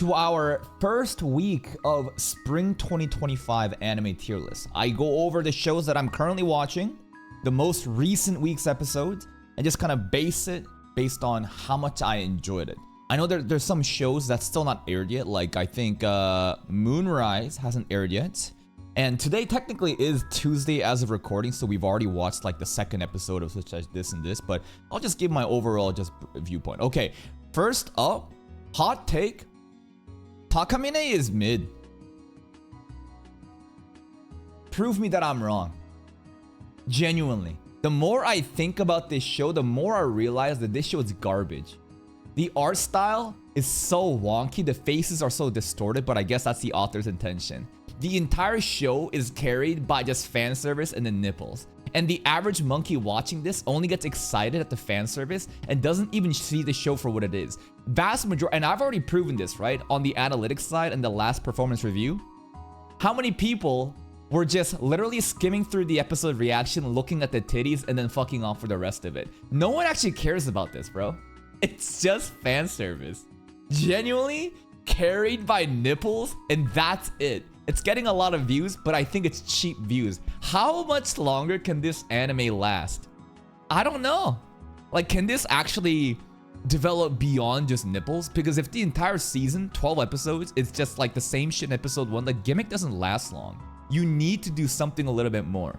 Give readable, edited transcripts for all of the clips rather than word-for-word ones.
to our first week of Spring 2025 anime tier list. I go over the shows that I'm currently watching, the most recent week's episodes, and just kind of base it based on how much I enjoyed it. I know there's some shows that's still not aired yet, like I think Moonrise hasn't aired yet. And today technically is Tuesday as of recording, so we've already watched like the second episode of such as this and this, but I'll just give my overall just viewpoint. Okay, first up, hot take. Takamine is mid. Prove me that I'm wrong. Genuinely. The more I think about this show, the more I realize that this show is garbage. The art style is so wonky, the faces are so distorted, but I guess that's the author's intention. The entire show is carried by just fan service and the nipples. And the average monkey watching this only gets excited at the fan service and doesn't even see the show for what it is. Vast majority, and I've already proven this, right? On the analytics side and the last performance review. How many people were just literally skimming through the episode reaction, looking at the titties, and then fucking off for the rest of it? No one actually cares about this, bro. It's just fan service. Genuinely carried by nipples, and that's it. It's getting a lot of views, but I think it's cheap views. How much longer can this anime last? I don't know. Like, can this actually develop beyond just nipples? Because if the entire season, 12 episodes, it's just like the same shit in episode 1, the gimmick doesn't last long. You need to do something a little bit more.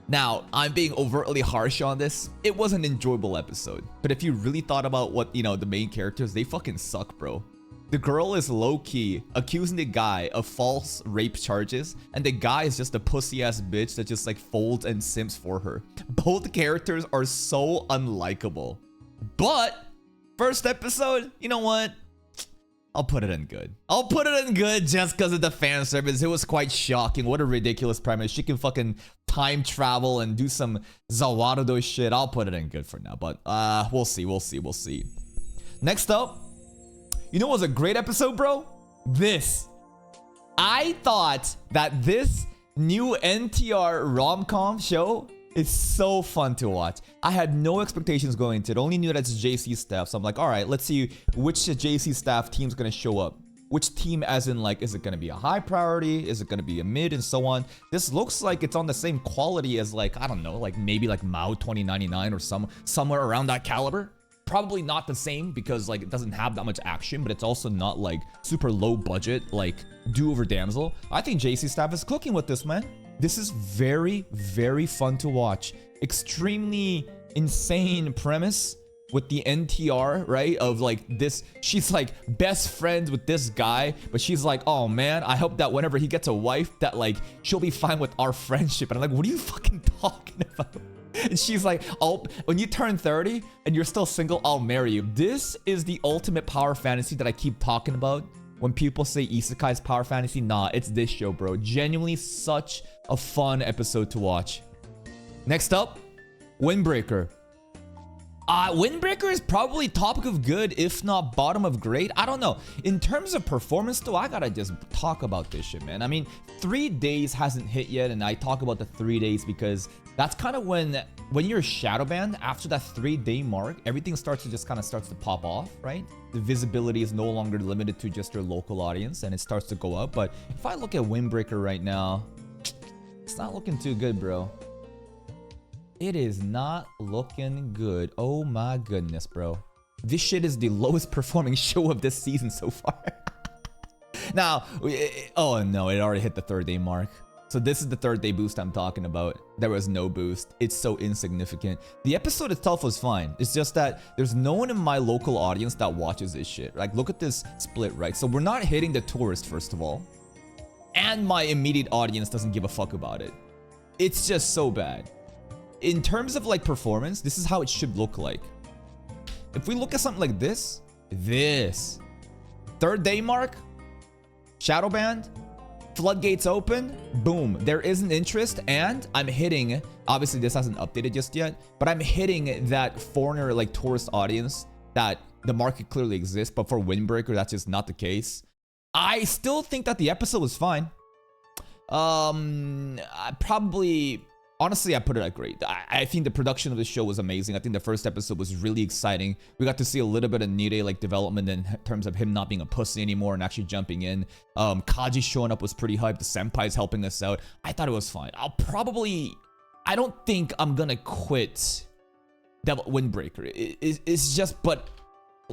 Now, I'm being overtly harsh on this. It was an enjoyable episode. But if you really thought about what, you know, the main characters, they fucking suck, bro. The girl is low-key accusing the guy of false rape charges, and the guy is just a pussy-ass bitch that just like folds and simps for her. Both characters are so unlikable. But first episode, you know what? I'll put it in good. I'll put it in good just because of the fan service. It was quite shocking. What a ridiculous premise. She can fucking time travel and do some Zawarudo shit. I'll put it in good for now, but we'll see. Next up, you know what was a great episode, bro? This. I thought that this new NTR rom-com show is so fun to watch. I had no expectations going into it. Only knew that it's JC staff. So I'm like, all right, let's see which JC staff team's gonna show up. Which team, as in like, is it gonna be a high priority? Is it gonna be a mid, and so on? This looks like it's on the same quality as like, I don't know, like maybe like Mao 2099 or somewhere around that caliber. Probably not the same because like it doesn't have that much action, but it's also not like super low budget like Do Over Damsel. I think JC staff is cooking with this, man. This is very, very fun to watch. Extremely insane premise with the NTR, right? Of like this, she's like best friends with this guy, but she's like, oh man, I hope that whenever he gets a wife that like she'll be fine with our friendship. And I'm like, what are you fucking talking about? And she's like, oh, when you turn 30 and you're still single, I'll marry you. This is the ultimate power fantasy that I keep talking about. When people say isekai's power fantasy, nah, it's this show, bro. Genuinely such a fun episode to watch. Next up, Windbreaker. Windbreaker is probably top of good, if not bottom of great. I don't know. In terms of performance, though, I gotta just talk about this shit, man. I mean, 3 days hasn't hit yet, and I talk about the 3 days because that's kind of when you're shadow banned, after that 3-day mark, everything starts to pop off, right? The visibility is no longer limited to just your local audience, and it starts to go up. But if I look at Windbreaker right now, it's not looking too good, bro. It is not looking good. Oh my goodness, bro. This shit is the lowest performing show of this season so far. Now, oh no, it already hit the 3rd day mark. So this is the 3rd day boost I'm talking about. There was no boost. It's so insignificant. The episode itself was fine. It's just that there's no one in my local audience that watches this shit. Like, look at this split, right? So we're not hitting the tourist, first of all. And my immediate audience doesn't give a fuck about it. It's just so bad. In terms of like performance, this is how it should look like. If we look at something like this, 3rd day mark, shadow band, floodgates open, boom, there is an interest, and I'm hitting, obviously this hasn't updated just yet, but I'm hitting that foreigner like tourist audience that the market clearly exists, but for Windbreaker, that's just not the case. I still think that the episode was fine. Probably honestly, I put it at great. I think the production of the show was amazing. I think the first episode was really exciting. We got to see a little bit of Nire like development in terms of him not being a pussy anymore and actually jumping in. Kaji showing up was pretty hyped. The senpai's helping us out. I thought it was fine. I don't think I'm gonna quit Devil Windbreaker. It's just, but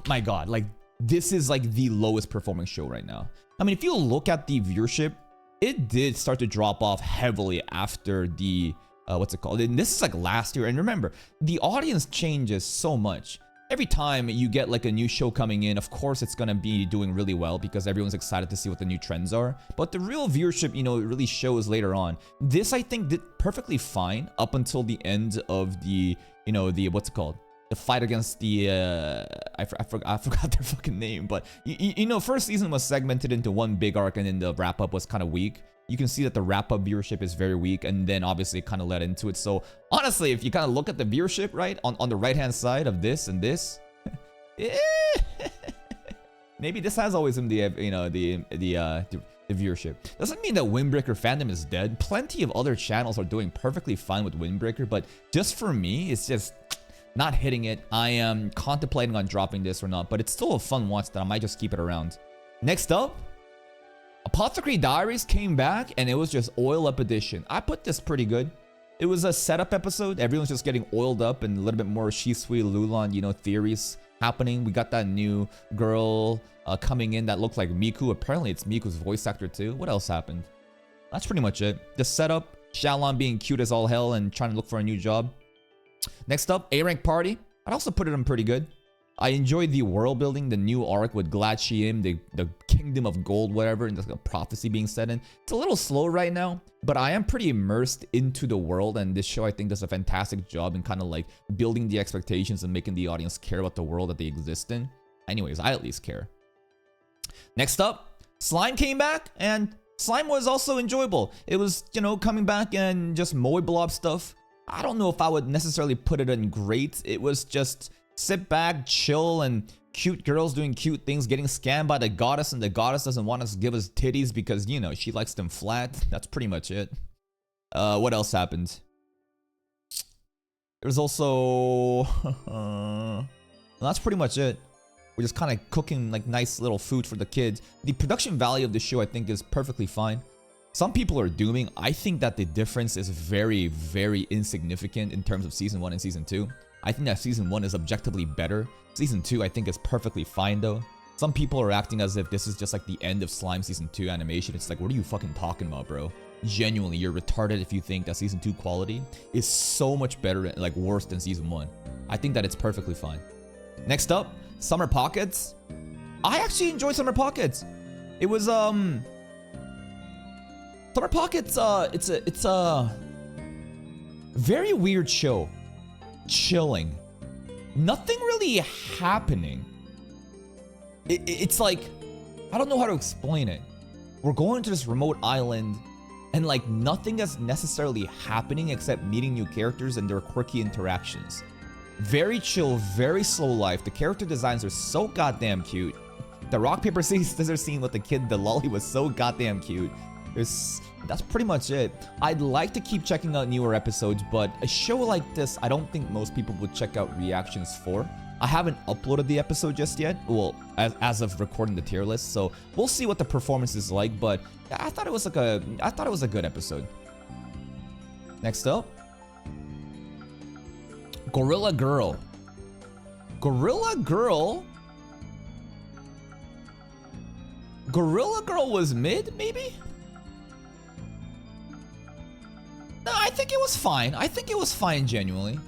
my god, like this is like the lowest performing show right now. I mean, if you look at the viewership, it did start to drop off heavily after the what's it called? And this is like last year. And remember, the audience changes so much. Every time you get like a new show coming in, of course it's gonna be doing really well because everyone's excited to see what the new trends are. But the real viewership, you know, it really shows later on. This, I think, did perfectly fine up until the end of the, you know, the what's it called? The fight against the I forgot their fucking name, but you know, first season was segmented into one big arc, and then the wrap up was kind of weak. You can see that the wrap up viewership is very weak, and then obviously it kind of led into it. So honestly, if you kind of look at the viewership right on the right hand side of this and this, maybe this has always been the, you know, the viewership. Doesn't mean that Windbreaker fandom is dead. Plenty of other channels are doing perfectly fine with Windbreaker, but just for me, it's just not hitting it. I am contemplating on dropping this or not, but it's still a fun watch that I might just keep it around. Next up, Apothecary Diaries came back, and it was just oil up edition. I put this pretty good. It was a setup episode. Everyone's just getting oiled up and a little bit more Shisui, Lulan, you know, theories happening. We got that new girl coming in that looked like Miku. Apparently it's Miku's voice actor too. What else happened? That's pretty much it. The setup, Shalon being cute as all hell and trying to look for a new job. Next up, A-Rank Party. I'd also put it in pretty good. I enjoyed the world building, the new arc with Glad Shiem, the Kingdom of Gold, whatever, and the prophecy being set in. It's a little slow right now, but I am pretty immersed into the world, and this show I think does a fantastic job in kind of like building the expectations and making the audience care about the world that they exist in. Anyways, I at least care. Next up, Slime came back, and Slime was also enjoyable. It was, you know, coming back and just Moe Blob stuff. I don't know if I would necessarily put it in great. It was just sit back, chill, and cute girls doing cute things, getting scammed by the goddess, and the goddess doesn't want us to give us titties because, you know, she likes them flat. That's pretty much it. What else happened? There's also... that's pretty much it. We're just kind of cooking like nice little food for the kids. The production value of the show, I think, is perfectly fine. Some people are dooming. I think that the difference is very, very insignificant in terms of Season 1 and Season 2. I think that Season 1 is objectively better. Season 2, I think, is perfectly fine, though. Some people are acting as if this is just like the end of Slime Season 2 animation. It's like, what are you fucking talking about, bro? Genuinely, you're retarded if you think that Season 2 quality is so much better, like worse than Season 1. I think that it's perfectly fine. Next up, Summer Pockets. I actually enjoyed Summer Pockets. It was, Summer Pockets, it's a very weird show. Chilling. Nothing really happening. It's like, I don't know how to explain it. We're going to this remote island and like nothing is necessarily happening except meeting new characters and their quirky interactions. Very chill, very slow life. The character designs are so goddamn cute. The rock, paper, scissors scene with the kid, the lolly, was so goddamn cute. That's pretty much it. I'd like to keep checking out newer episodes, but a show like this, I don't think most people would check out reactions for. I haven't uploaded the episode just yet, well, as of recording the tier list, so we'll see what the performance is like, but I thought it was like a good episode. Next up, Gorilla Girl. Gorilla Girl was mid, maybe? No, I think it was fine. I think it was fine, genuinely.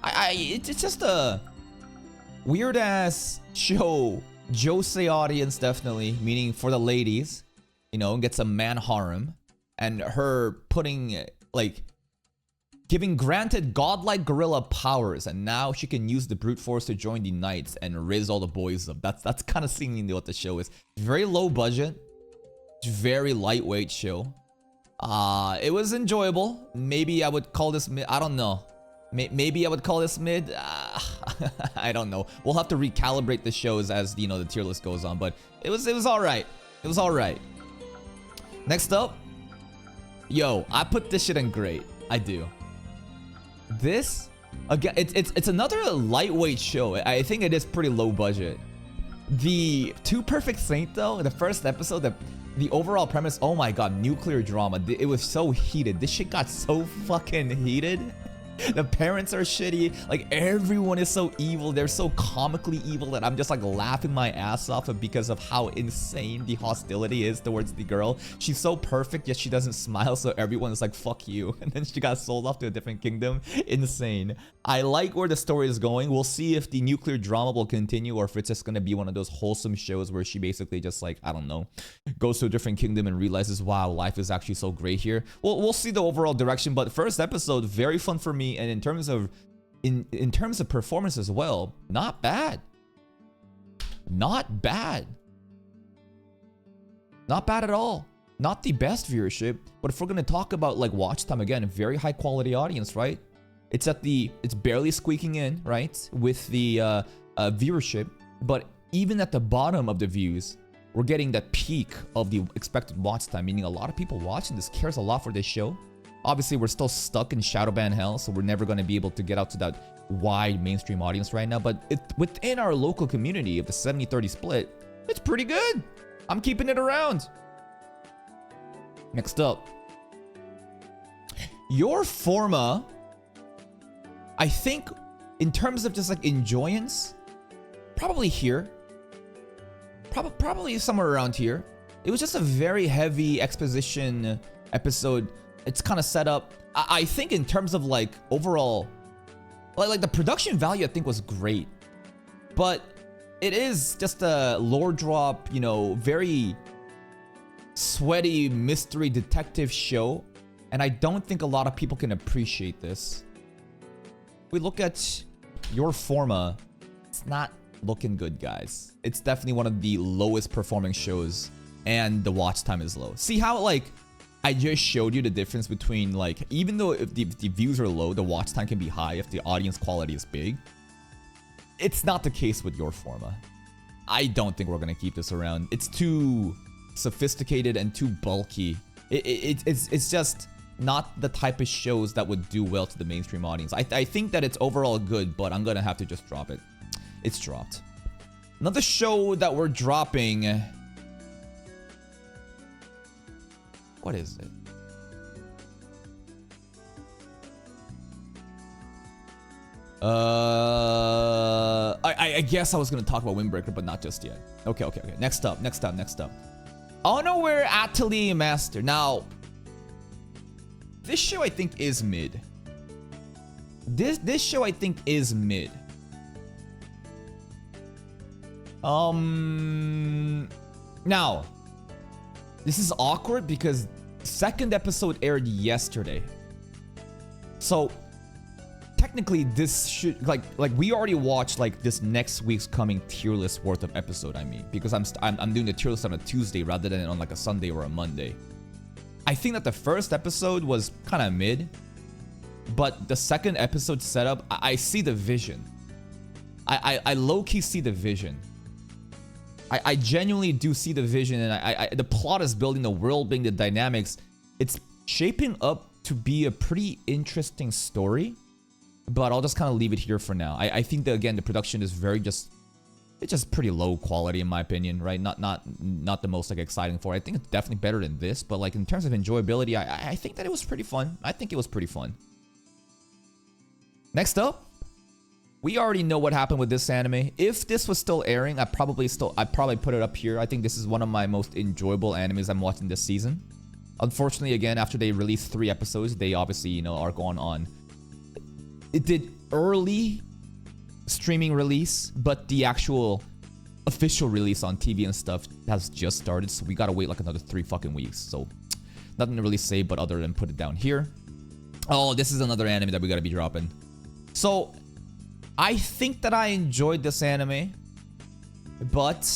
It's just a weird-ass show. Josei audience, definitely. Meaning for the ladies. You know, gets a man harem. And her putting, like, giving granted godlike gorilla powers. And now she can use the brute force to join the knights and raise all the boys up. That's kind of seemingly what the show is. Very low budget. Very lightweight show. It was enjoyable. Maybe I would call this mid. I don't know. Maybe I would call this mid. I don't know. We'll have to recalibrate the shows as, you know, the tier list goes on. But it was all right. It was all right. Next up, yo, I put this shit in great. I do. This again, it's another lightweight show. I think it is pretty low budget. The Two Perfect Saint though, the first episode, the overall premise, oh my god, nuclear drama. It was so heated. This shit got so fucking heated. The parents are shitty. Like, everyone is so evil. They're so comically evil that I'm just like laughing my ass off because of how insane the hostility is towards the girl. She's so perfect, yet she doesn't smile, so everyone is like, fuck you. And then she got sold off to a different kingdom. Insane. I like where the story is going. We'll see if the nuclear drama will continue or if it's just gonna be one of those wholesome shows where she basically just like, I don't know, goes to a different kingdom and realizes, wow, life is actually so great here. We'll see the overall direction, but first episode, very fun for me. And in terms of performance as well, not bad. Not bad. Not bad at all. Not the best viewership, but if we're gonna talk about like watch time, again, a very high quality audience, right? It's barely squeaking in, right? With the viewership, but even at the bottom of the views, we're getting that peak of the expected watch time, meaning a lot of people watching this cares a lot for this show. Obviously, we're still stuck in Shadowban hell, so we're never going to be able to get out to that wide mainstream audience right now. But within our local community of the 70-30 split, it's pretty good. I'm keeping it around. Next up, Your Forma. I think in terms of just like enjoyance, probably here. Probably somewhere around here. It was just a very heavy exposition episode. It's kind of set up. I think in terms of like overall, like the production value, I think was great, but it is just a lore drop, you know, very sweaty mystery detective show, and I don't think a lot of people can appreciate this. We look at Your Forma, it's not looking good, guys. It's definitely one of the lowest performing shows, and the watch time is low. See how like I just showed you the difference between like, even though if the views are low, the watch time can be high if the audience quality is big. It's not the case with Your Forma. I don't think we're gonna keep this around. It's too sophisticated and too bulky. It's just not the type of shows that would do well to the mainstream audience. I think that it's overall good, but I'm gonna have to just drop it. It's dropped. Another show that we're dropping. What is it? I guess I was gonna talk about Windbreaker, but not just yet. Okay. Next up. Unaware Atelier Master. Now, this show I think is mid. This show I think is mid. Now, this is awkward because the second episode aired yesterday. So technically this should like we already watched like this next week's coming tier list worth of episode, I mean, because I'm doing the tier list on a Tuesday rather than on like a Sunday or a Monday. I think that the first episode was kind of mid, but the second episode setup, I see the vision. I low-key see the vision. I genuinely do see the vision, and the plot is building, the world building, the dynamics. It's shaping up to be a pretty interesting story, but I'll just kind of leave it here for now. I think that, again, the production is it's just pretty low quality in my opinion, right? Not the most like exciting for it. I think it's definitely better than this, but like in terms of enjoyability, I think that it was pretty fun. I think it was pretty fun. Next up, we already know what happened with this anime. If this was still airing, I'd probably put it up here. I think this is one of my most enjoyable animes I'm watching this season. Unfortunately, again, after they released 3 episodes, they obviously, you know, are going on. It did early streaming release, but the actual official release on TV and stuff has just started, so we gotta wait like another 3 fucking weeks. So nothing to really say, but other than put it down here. Oh, this is another anime that we gotta be dropping. So I think that I enjoyed this anime, but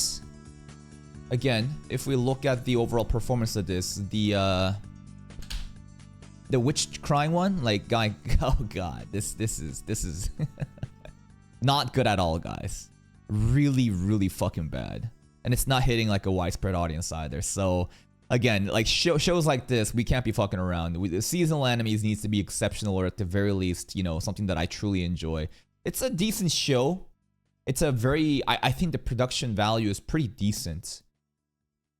again, if we look at the overall performance of this, the witch crying one, like, guy, oh god, this is not good at all, guys. Really fucking bad, and it's not hitting like a widespread audience either. So again, like shows like this, we can't be fucking around. The seasonal animes needs to be exceptional, or at the very least, you know, something that I truly enjoy. It's a decent show. It's a very, I think the production value is pretty decent.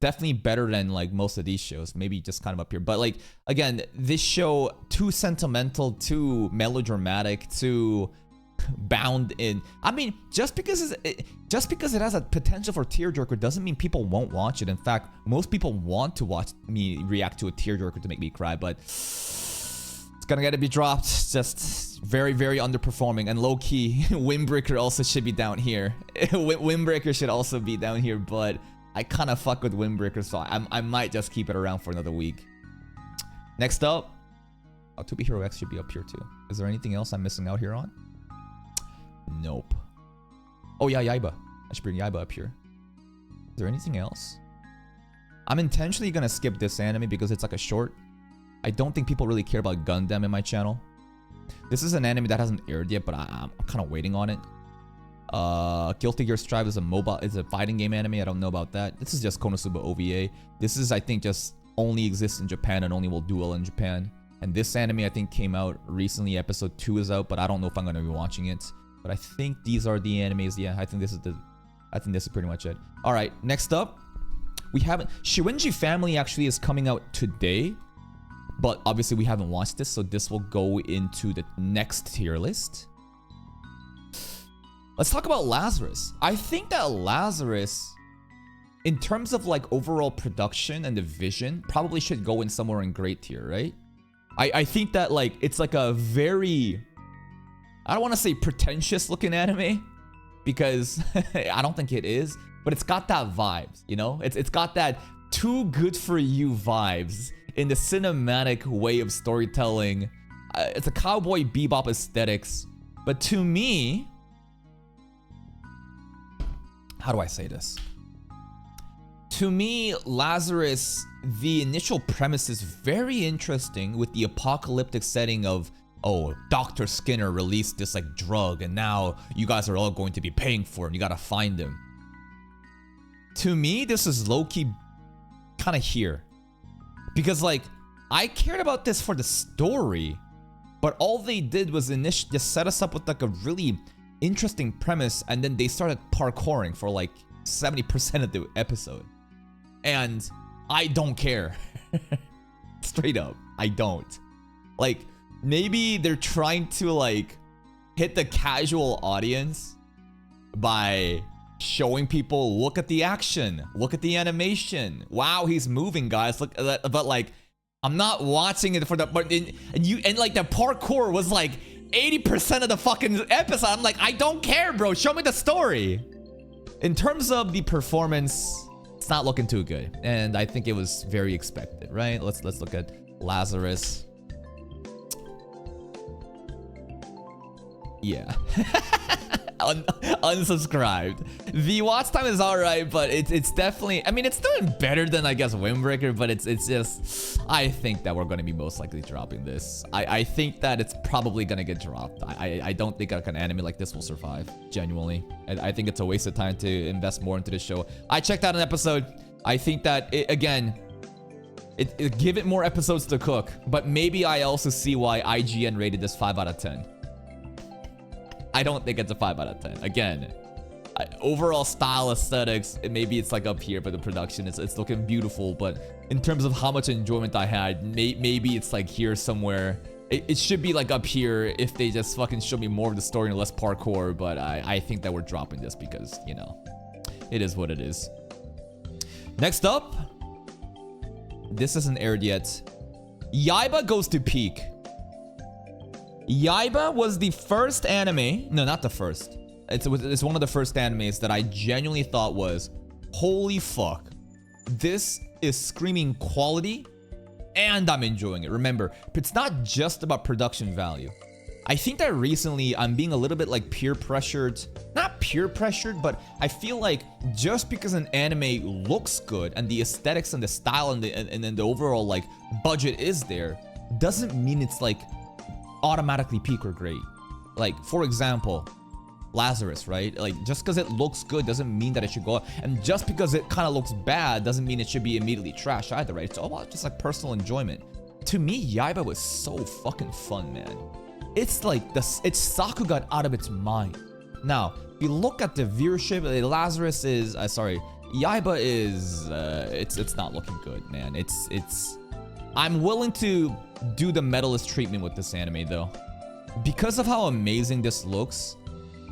Definitely better than like most of these shows. Maybe just kind of up here. But like, again, this show, too sentimental, too melodramatic, too bound in. I mean, just because it has a potential for tearjerker doesn't mean people won't watch it. In fact, most people want to watch me react to a tearjerker to make me cry, but it's gonna get to be dropped. Just very, very underperforming. And low-key, Windbreaker also should be down here. Windbreaker should also be down here, but I kind of fuck with Windbreaker, so I might just keep it around for another week. Next up, To Be Hero X should be up here too. Is there anything else I'm missing out here on? Nope. Oh yeah, Yaiba. I should bring Yaiba up here. Is there anything else? I'm intentionally gonna skip this anime because it's like a short. I don't think people really care about Gundam in my channel. This is an anime that hasn't aired yet, but I'm kind of waiting on it. Guilty Gear Strive is a fighting game anime. I don't know about that. This is just Konosuba OVA. This is, I think, just only exists in Japan and only will do well in Japan. And this anime, I think, came out recently. Episode 2 is out, but I don't know if I'm going to be watching it. But I think these are the animes. Yeah, I think this is pretty much it. All right, next up, we haven't. Shuinji Family actually is coming out today. But obviously we haven't watched this, so this will go into the next tier list. Let's talk about Lazarus. I think that Lazarus, in terms of like overall production and the vision, probably should go in somewhere in great tier, right? I think that like it's like a very, I don't want to say pretentious looking anime, because I don't think it is, but it's got that vibes, you know? It's got that too good for you vibes in the cinematic way of storytelling. It's a Cowboy Bebop aesthetics, but to me, how do I say this? To me, Lazarus, the initial premise is very interesting with the apocalyptic setting of, oh, Dr. Skinner released this like drug and now you guys are all going to be paying for it and you gotta find him. To me, this is low-key kind of here. Because like, I cared about this for the story, but all they did was just set us up with like a really interesting premise, and then they started parkouring for like 70% of the episode. And I don't care. Straight up, I don't. Like, maybe they're trying to like hit the casual audience by showing people, look at the action, look at the animation. Wow, he's moving, guys. Look at that. But like, I'm not watching it for the, but and like the parkour was like 80% of the fucking episode. I'm like, I don't care, bro. Show me the story. In terms of the performance, it's not looking too good, and I think it was very expected, right? Let's look at Lazarus. Yeah. Unsubscribed. The watch time is alright, but it's definitely, I mean, it's doing better than, I guess, Windbreaker, but it's just, I think that we're going to be most likely dropping this. I think that it's probably going to get dropped. I don't think like an anime like this will survive, genuinely. I think it's a waste of time to invest more into this show. I checked out an episode. I think that, again, give it more episodes to cook, but maybe I also see why IGN rated this 5 out of 10. I don't think it's a 5 out of 10. Again, overall style aesthetics, maybe it's like up here, but the production, it's looking beautiful. But in terms of how much enjoyment I had, maybe it's like here somewhere. It should be like up here if they just fucking show me more of the story and less parkour. But I think that we're dropping this because, you know, it is what it is. Next up, this isn't aired yet. Yaiba Goes to Peak. Yaiba was the first anime, no, not the first. It's one of the first animes that I genuinely thought was, holy fuck, this is screaming quality and I'm enjoying it. Remember, it's not just about production value. I think that recently I'm being a little bit like peer pressured, not peer pressured, but I feel like just because an anime looks good and the aesthetics and the style and then the overall like budget is there, doesn't mean it's like automatically peak or great. Like, for example, Lazarus, right? Like, just because it looks good doesn't mean that it should go up. And just because it kind of looks bad doesn't mean it should be immediately trash either, right? It's all about just like personal enjoyment. To me, Yaiba was so fucking fun, man. It's like, it's Sakugan out of its mind. Now, if you look at the viewership, Lazarus is, Yaiba is, it's not looking good, man. I'm willing to do the medalist treatment with this anime, though. Because of how amazing this looks,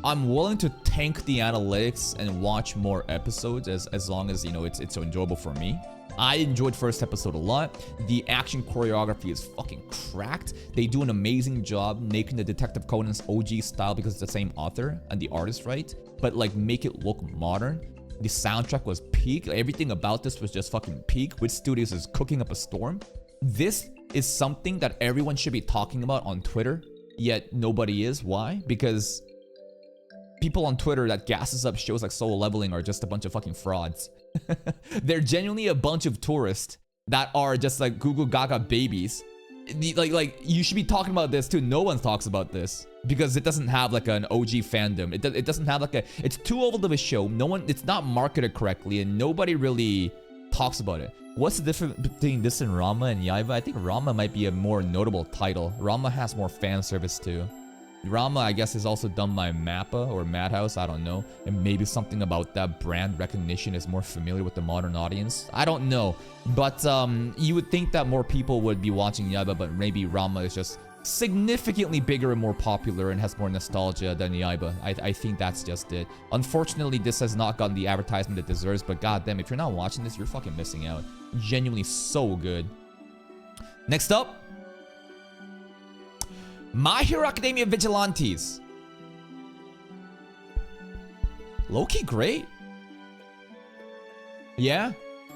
I'm willing to tank the analytics and watch more episodes as long as, you know, it's so enjoyable for me. I enjoyed first episode a lot. The action choreography is fucking cracked. They do an amazing job making the Detective Conan's OG style because it's the same author and the artist, right? But like make it look modern. The soundtrack was peak. Everything about this was just fucking peak. Wit Studios is cooking up a storm. This is something that everyone should be talking about on Twitter, yet nobody is. Why? Because people on Twitter that gasses up shows like Solo Leveling are just a bunch of fucking frauds. They're genuinely a bunch of tourists that are just like Gugu Gaga babies. Like you should be talking about this too. No one talks about this because it doesn't have like an OG fandom. It doesn't have like it's too old of a show. It's not marketed correctly and nobody really talks about it. What's the difference between this and Rama and Yaiba? I think Rama might be a more notable title. Rama has more fan service too. Rama, I guess, is also done by Mappa or Madhouse, I don't know. And maybe something about that brand recognition is more familiar with the modern audience. I don't know. But you would think that more people would be watching Yaiba, but maybe Rama is just significantly bigger and more popular and has more nostalgia than Yaiba. I think that's just it. Unfortunately, this has not gotten the advertisement it deserves, but goddamn, if you're not watching this, you're fucking missing out. Genuinely so good. Next up, My Hero Academia Vigilantes. Low-key great. Yeah.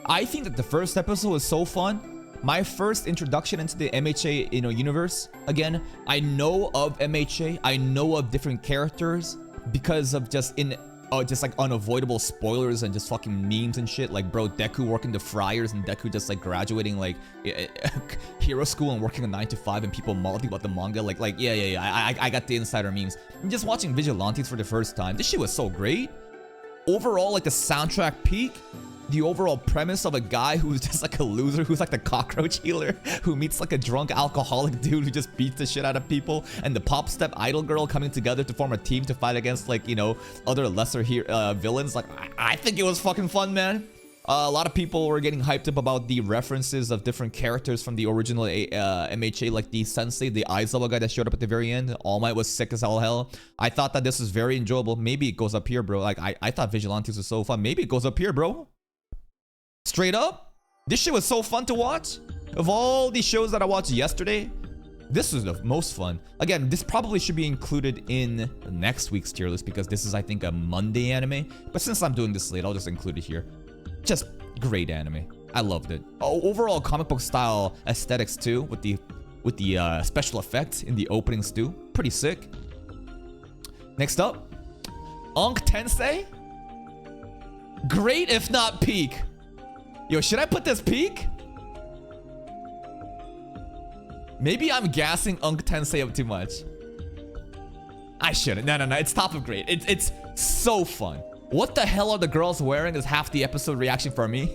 I think that the first episode was so fun. My first introduction into the MHA, universe. Again, I know of MHA. I know of different characters because of just like unavoidable spoilers and just fucking memes and shit. Like, bro, Deku working the Friars and Deku just like graduating like hero school and working a 9 to 5 and people mouthing about the manga. Yeah. I got the insider memes. And just watching Vigilantes for the first time. This shit was so great. Overall, like the soundtrack peak. The overall premise of a guy who's just like a loser, who's like the cockroach healer, who meets like a drunk alcoholic dude who just beats the shit out of people, and the pop step idol girl coming together to form a team to fight against like, other lesser villains. Like, I think it was fucking fun, man. A lot of people were getting hyped up about the references of different characters from the original MHA, like the sensei, the Aizawa guy that showed up at the very end. All Might was sick as all hell. I thought that this was very enjoyable. Maybe it goes up here, bro. Like, I thought Vigilantes was so fun. Maybe it goes up here, bro. Straight up, this shit was so fun to watch. Of all the shows that I watched yesterday, this was the most fun. Again, this probably should be included in next week's tier list because this is, I think, a Monday anime. But since I'm doing this late, I'll just include it here. Just great anime. I loved it. Overall, comic book style aesthetics too, with the special effects in the openings too. Pretty sick. Next up, Ankh Tensei. Great, if not peak. Yo, should I put this peak? Maybe I'm gassing Ankh Tensei up too much. I shouldn't. No. It's top of great. It's so fun. What the hell are the girls wearing is half the episode reaction for me.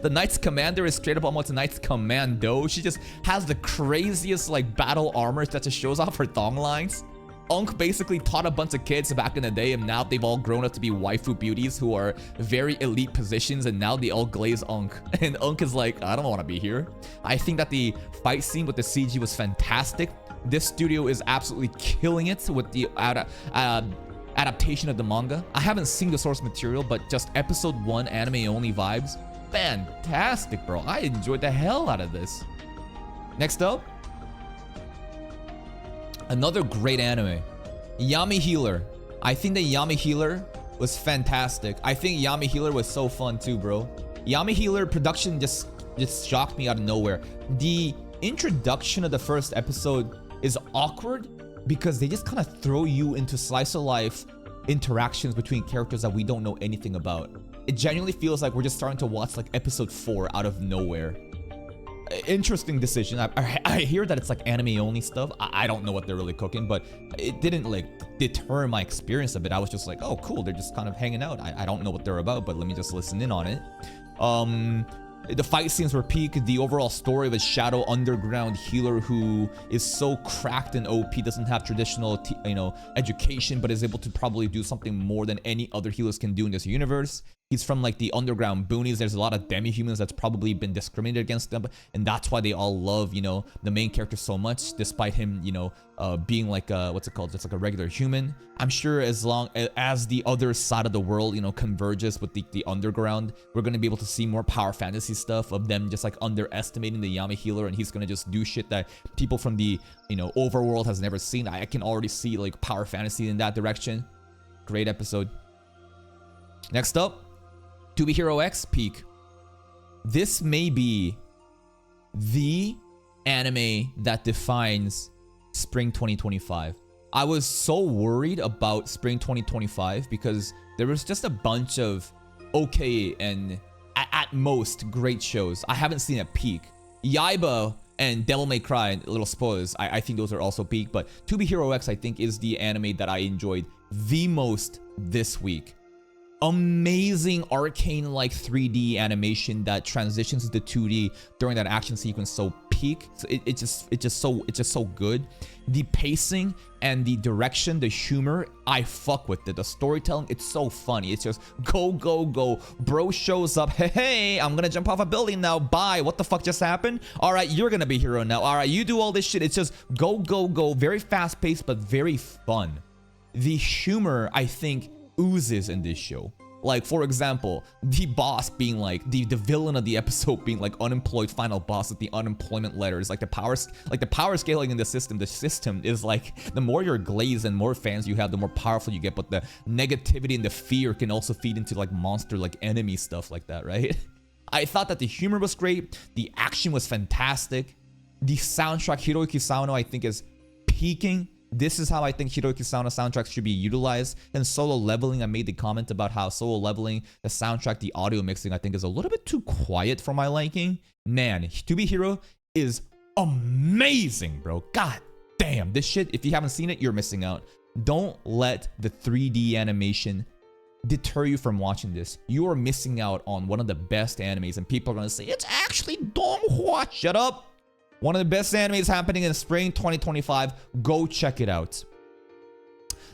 The Knight's Commander is straight up almost a Knight's Commando. She just has the craziest like battle armor that just shows off her thong lines. Ankh basically taught a bunch of kids back in the day, and now they've all grown up to be waifu beauties who are very elite positions, and now they all glaze Ankh. And Ankh is like, I don't want to be here. I think that the fight scene with the CG was fantastic. This studio is absolutely killing it with the adaptation of the manga. I haven't seen the source material, but just episode 1 anime only vibes. Fantastic, bro. I enjoyed the hell out of this. Next up, another great anime, Yami Healer. I think that Yami Healer was fantastic. I think Yami Healer was so fun too, bro. Yami Healer production just shocked me out of nowhere. The introduction of the first episode is awkward because they just kind of throw you into slice of life interactions between characters that we don't know anything about. It genuinely feels like we're just starting to watch like episode 4 out of nowhere. Interesting decision. I hear that it's like anime only stuff. I don't know what they're really cooking, but it didn't like deter my experience of it. I was just like, oh cool, they're just kind of hanging out. I don't know what they're about, but let me just listen in on it. The fight scenes were peak. The overall story of a shadow underground healer who is so cracked and OP, doesn't have traditional education, but is able to probably do something more than any other healers can do in this universe. He's from like the underground boonies. There's a lot of demi-humans that's probably been discriminated against them, and that's why they all love, the main character so much, despite him, being like what's it called, just like a regular human. I'm sure as long as the other side of the world, converges with the underground, we're gonna be able to see more power fantasy stuff of them just like underestimating the Yami healer, and he's gonna just do shit that people from the overworld has never seen. I can already see like power fantasy in that direction. Great episode. Next up, To Be Hero X peak. This may be the anime that defines spring 2025. I was so worried about spring 2025 because there was just a bunch of okay and at most great shows I haven't seen at peak. Yaiba and Devil May Cry, little spoilers, I think those are also peak, but To Be Hero X I think is the anime that I enjoyed the most this week. Amazing arcane like 3D animation that transitions to 2D during that action sequence. So peak. So it's just so good. The pacing and the direction, the humor, I fuck with it. The storytelling, it's so funny. It's just go go go. Bro shows up. Hey, I'm gonna jump off a building now. Bye. What the fuck just happened? All right, you're gonna be hero now. All right, you do all this shit. It's just go go go. Very fast paced, but very fun. The humor, I think, oozes in this show. Like, for example, the boss being like the villain of the episode being like unemployed final boss with the unemployment letters, like the power scaling in the system is like the more you're glazed and more fans you have, the more powerful you get, but the negativity and the fear can also feed into like monster like enemy stuff like that, right? I thought that the humor was great, the action was fantastic, the soundtrack, Hiroyuki Sawano, I think is peaking. This is how I think Hiroyuki Sawano soundtracks should be utilized. And Solo Leveling, I made the comment about how Solo Leveling, the soundtrack, the audio mixing, I think is a little bit too quiet for my liking. Man, To Be Hero is amazing, bro. God damn, this shit, if you haven't seen it, you're missing out. Don't let the 3D animation deter you from watching this. You are missing out on one of the best animes, and people are gonna say, it's actually Donghua. Shut up. One of the best animes happening in spring 2025. Go check it out.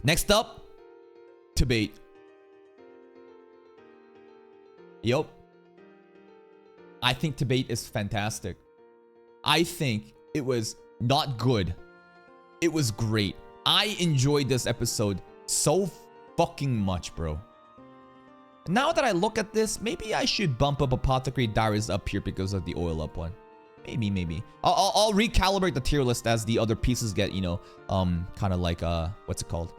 Next up, Tibet. Yup. I think Tibet is fantastic. I think it was not good. It was great. I enjoyed this episode so fucking much, bro. Now that I look at this, maybe I should bump up Apothecary Diaries up here because of the oil up one. Maybe. I'll recalibrate the tier list as the other pieces get, kind of like, what's it called?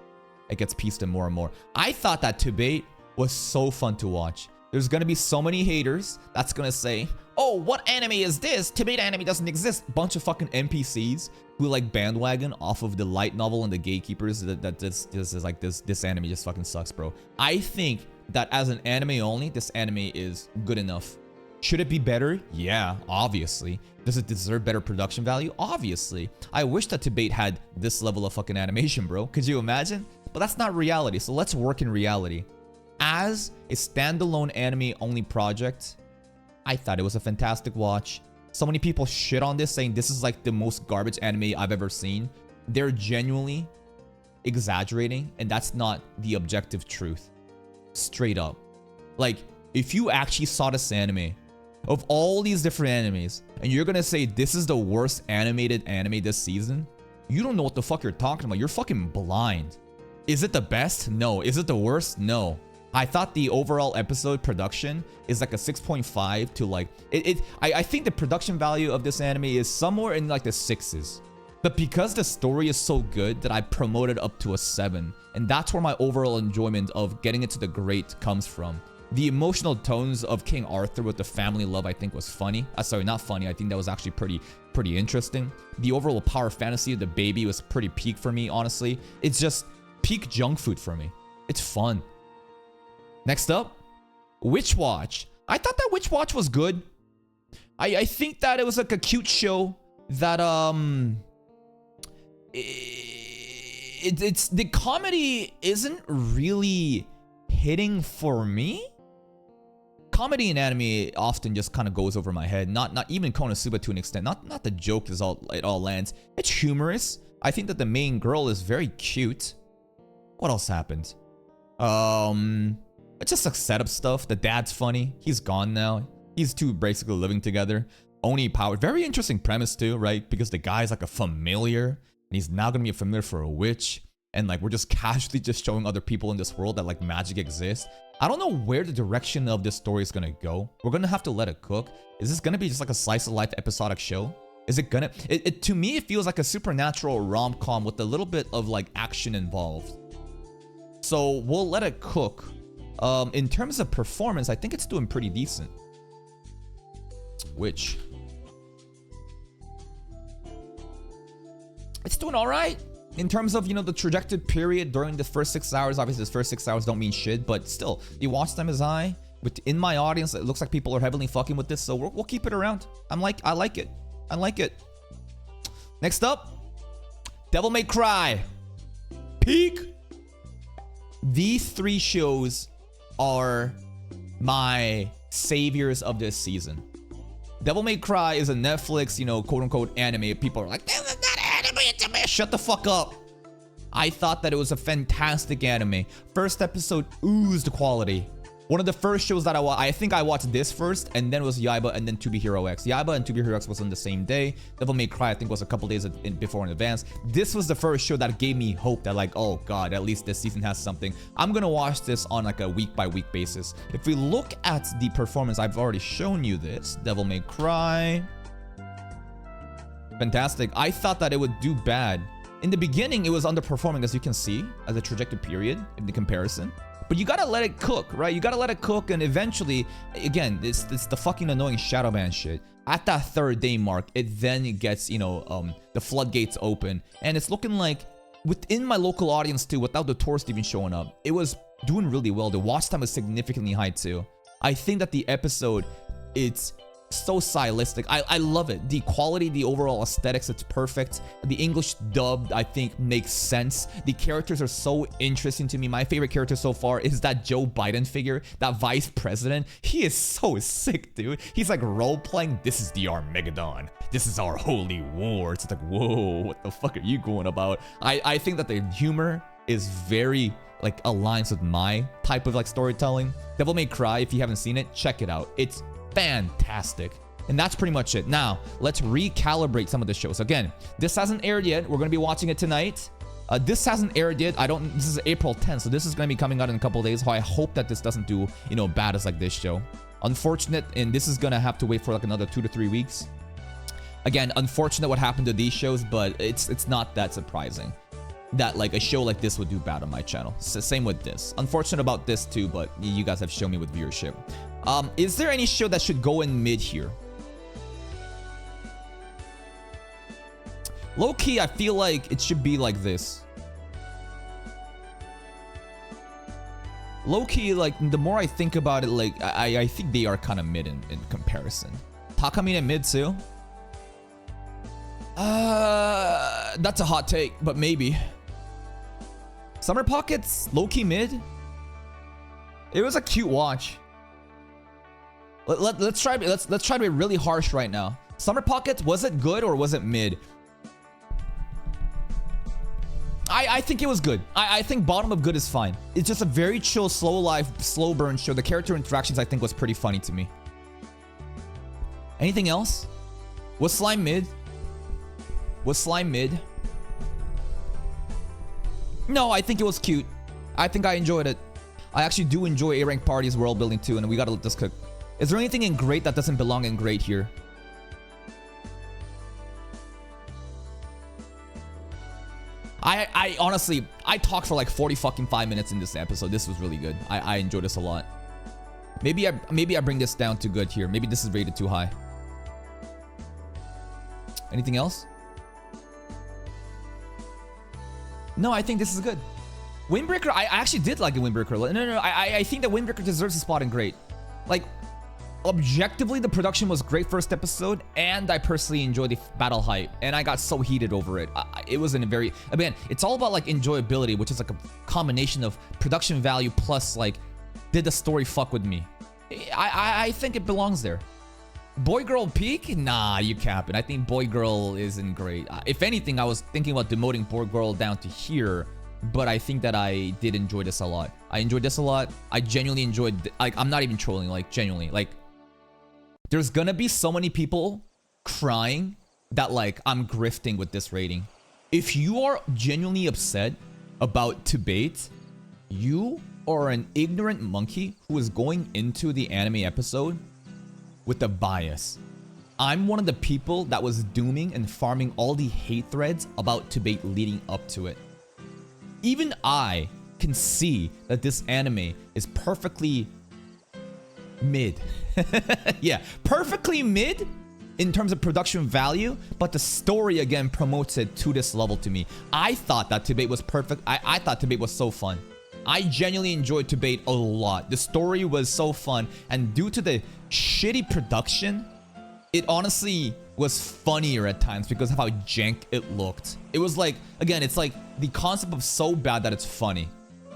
It gets pieced in more and more. I thought that Tibet was so fun to watch. There's gonna be so many haters that's gonna say, oh, what anime is this? Tibet anime doesn't exist. Bunch of fucking NPCs who like bandwagon off of the light novel and the gatekeepers that this anime just fucking sucks, bro. I think that as an anime only, this anime is good enough. Should it be better? Yeah, obviously. Does it deserve better production value? Obviously. I wish that Tibet had this level of fucking animation, bro. Could you imagine? But that's not reality, so let's work in reality. As a standalone anime-only project, I thought it was a fantastic watch. So many people shit on this, saying this is like the most garbage anime I've ever seen. They're genuinely exaggerating, and that's not the objective truth. Straight up. Like, if you actually saw this anime, of all these different animes, and you're gonna say this is the worst animated anime this season, you don't know what the fuck you're talking about. You're fucking blind. Is it the best? No. Is it the worst? No. I thought the overall episode production is like a 6.5 to like I think the production value of this anime is somewhere in like the 6s. But because the story is so good that I promoted up to a 7, and that's where my overall enjoyment of getting into the great comes from. The emotional tones of King Arthur with the family love, I think, was funny. Sorry, not funny. I think that was actually pretty interesting. The overall power fantasy of the baby was pretty peak for me, honestly. It's just peak junk food for me. It's fun. Next up, Witch Watch. I thought that Witch Watch was good. I think that it was like a cute show that it's the comedy isn't really hitting for me. Comedy in anime often just kind of goes over my head. Not even Konosuba to an extent. Not the joke is all it all lands. It's humorous. I think that the main girl is very cute. What else happened? It's just like setup stuff. The dad's funny. He's gone now. These two basically living together. Oni power. Very interesting premise too, right? Because the guy's like a familiar, and he's now gonna be a familiar for a witch. And like we're just casually just showing other people in this world that like magic exists. I don't know where the direction of this story is gonna go. We're gonna have to let it cook. Is this gonna be just like a slice of life episodic show? Is it gonna? To me, it feels like a supernatural rom-com with a little bit of like action involved. So we'll let it cook. In terms of performance, I think it's doing pretty decent. Which it's doing all right. In terms of, you know, the trajectory period during the first 6 hours, obviously the first 6 hours don't mean shit, but still, the watch time is high. Within my audience, it looks like people are heavily fucking with this, so we'll keep it around. I like it. I like it. Next up, Devil May Cry. Peak. These 3 shows are my saviors of this season. Devil May Cry is a Netflix, you know, quote-unquote anime. People are like, this is not anime, it's a man. Shut the fuck up. I thought that it was a fantastic anime. First episode oozed quality. One of the first shows that I think I watched this first, and then it was Yaiba, and then To Be Hero X. Yaiba and To Be Hero X was on the same day. Devil May Cry, I think, was a couple days before in advance. This was the first show that gave me hope that like, oh god, at least this season has something. I'm gonna watch this on like a week-by-week basis. If we look at the performance, I've already shown you this. Devil May Cry. Fantastic. I thought that it would do bad. In the beginning, it was underperforming, as you can see, as a trajectory period in the comparison. But you gotta let it cook, right? You gotta let it cook, and eventually, again, it's the fucking annoying Shadowban shit. At that 3rd day mark, it then gets, you know, the floodgates open. And it's looking like, within my local audience too, without the tourist even showing up, it was doing really well. The watch time was significantly high too. I think that the episode, it's so stylistic. I love it. The quality, the overall aesthetics, it's perfect. The English dubbed, I think, makes sense. The characters are so interesting to me. My favorite character so far is that Joe Biden figure, that vice president. He is so sick, dude. He's like role-playing, this is the Armageddon. This is our holy war. It's like, whoa, what the fuck are you going about? I think that the humor is very, like, aligns with my type of, like, storytelling. Devil May Cry, if you haven't seen it, check it out. It's fantastic. And that's pretty much it. Now, let's recalibrate some of the shows. Again, this hasn't aired yet. We're going to be watching it tonight. This hasn't aired yet. This is April 10th, so this is going to be coming out in a couple of days. I hope that this doesn't do, you know, bad as like this show. Unfortunate, and this is going to have to wait for like another 2 to 3 weeks. Again, unfortunate what happened to these shows, but it's not that surprising that like a show like this would do bad on my channel. Same with this. Unfortunate about this too, but you guys have shown me with viewership. Is there any show that should go in mid here? Low-key, I feel like it should be like this. Low-key, like, the more I think about it, like, I think they are kind of mid in comparison. Takamine mid too? That's a hot take, but maybe. Summer Pockets, low-key mid? It was a cute watch. Let's try to be really harsh right now. Summer Pockets, was it good or was it mid? I think it was good. I think bottom of good is fine. It's just a very chill, slow life, slow burn show. The character interactions I think was pretty funny to me. Anything else? Was Slime mid? Was Slime mid? No, I think it was cute. I think I enjoyed it. I actually do enjoy A-Rank Party's world building too, and we gotta let this cook. Is there anything in great that doesn't belong in great here? I honestly, I talked for like 5 minutes in this episode. This was really good. I enjoyed this a lot. Maybe I bring this down to good here. Maybe this is rated too high. Anything else? No, I think this is good. Windbreaker, I actually did like the Windbreaker. No, I think that Windbreaker deserves a spot in great. Like, objectively, the production was great first episode, and I personally enjoyed the battle hype, and I got so heated over it. It was in a very, again, it's all about like enjoyability, which is like a combination of production value plus like, did the story fuck with me? I think it belongs there. Boy Girl peak? Nah, you capping. I think Boy Girl isn't great. If anything, I was thinking about demoting Boy Girl down to here, but I think that I did enjoy this a lot. I enjoyed this a lot. I genuinely enjoyed, like, I'm not even trolling, like, genuinely. Like, there's gonna be so many people crying that, like, I'm grifting with this rating. If you are genuinely upset about debate, you are an ignorant monkey who is going into the anime episode with a bias. I'm one of the people that was dooming and farming all the hate threads about debate leading up to it. Even I can see that this anime is perfectly mid. Yeah, perfectly mid in terms of production value, but the story again promotes it to this level to me. I thought that debate was perfect. I thought debate was so fun. I genuinely enjoyed debate a lot. The story was so fun, and due to the shitty production, it honestly was funnier at times because of how jank it looked. It was like, again, it's like the concept of so bad that it's funny.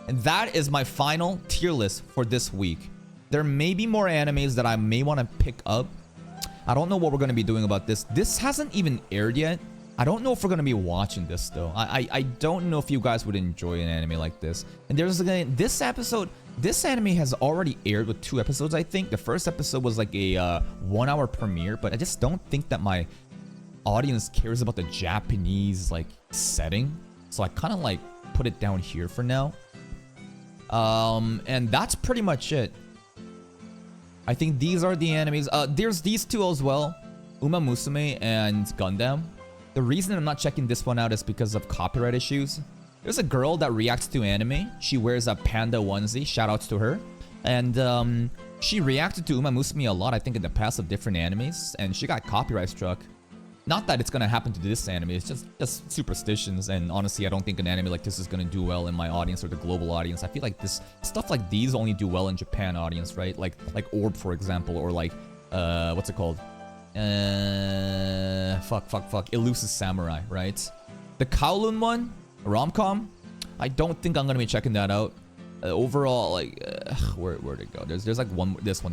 And that is my final tier list for this week. There may be more animes that I may want to pick up. I don't know what we're going to be doing about this. This hasn't even aired yet. I don't know if we're going to be watching this though. I don't know if you guys would enjoy an anime like this. And there's again, this anime has already aired with 2 episodes, I think. The first episode was like a 1-hour premiere, but I just don't think that my audience cares about the Japanese like setting. So I kind of like put it down here for now. And that's pretty much it. I think these are the animes. There's these 2 as well, Uma Musume and Gundam. The reason I'm not checking this one out is because of copyright issues. There's a girl that reacts to anime. She wears a panda onesie. Shoutouts to her. And she reacted to Uma Musume a lot, I think, in the past of different animes. And she got copyright struck. Not that it's gonna happen to this anime. It's just superstitions. And honestly, I don't think an anime like this is gonna do well in my audience or the global audience. I feel like this stuff like these only do well in Japan audience, right? Like Orb, for example, or like what's it called? Elusive Samurai, right? The Kowloon one, rom-com, I don't think I'm gonna be checking that out. Overall, like, where'd it go? There's like this one.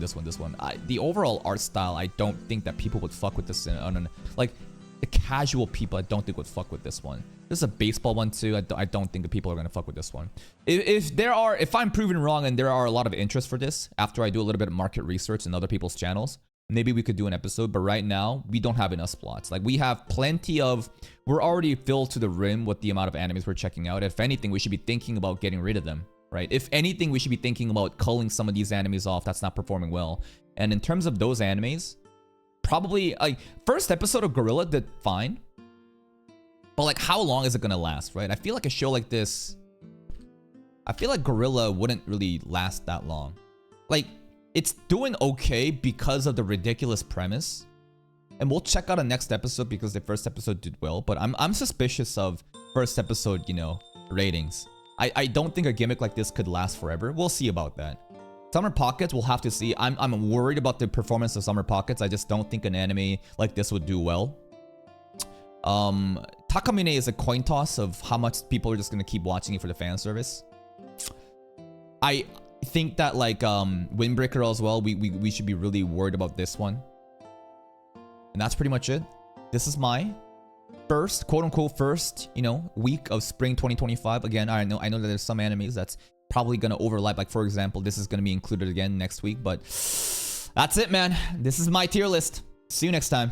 The overall art style, I don't think that people would fuck with this. Like, the casual people, I don't think would fuck with this one. There's a baseball one too. I don't think the people are gonna fuck with this one. If I'm proven wrong and there are a lot of interest for this after I do a little bit of market research in other people's channels, maybe we could do an episode, but right now, we don't have enough slots. Like, we have plenty of... We're already filled to the rim with the amount of animes we're checking out. If anything, we should be thinking about getting rid of them, right? If anything, we should be thinking about culling some of these animes off that's not performing well. And in terms of those animes, probably, like, first episode of Gorilla did fine. But, like, how long is it gonna last, right? I feel like a show like this... I feel like Gorilla wouldn't really last that long. Like... It's doing okay because of the ridiculous premise. And we'll check out a next episode because the first episode did well. But I'm suspicious of first episode, you know, ratings. I don't think a gimmick like this could last forever. We'll see about that. Summer Pockets, we'll have to see. I'm worried about the performance of Summer Pockets. I just don't think an anime like this would do well. Takamine is a coin toss of how much people are just going to keep watching it for the fan service. I think that like Windbreaker as well, we should be really worried about this one. And that's pretty much it. This is my first, quote unquote first, you know, week of spring 2025. Again, I know that there's some animes that's probably gonna overlap. Like, for example, this is gonna be included again next week, but that's it, man. This is my tier list. See you next time.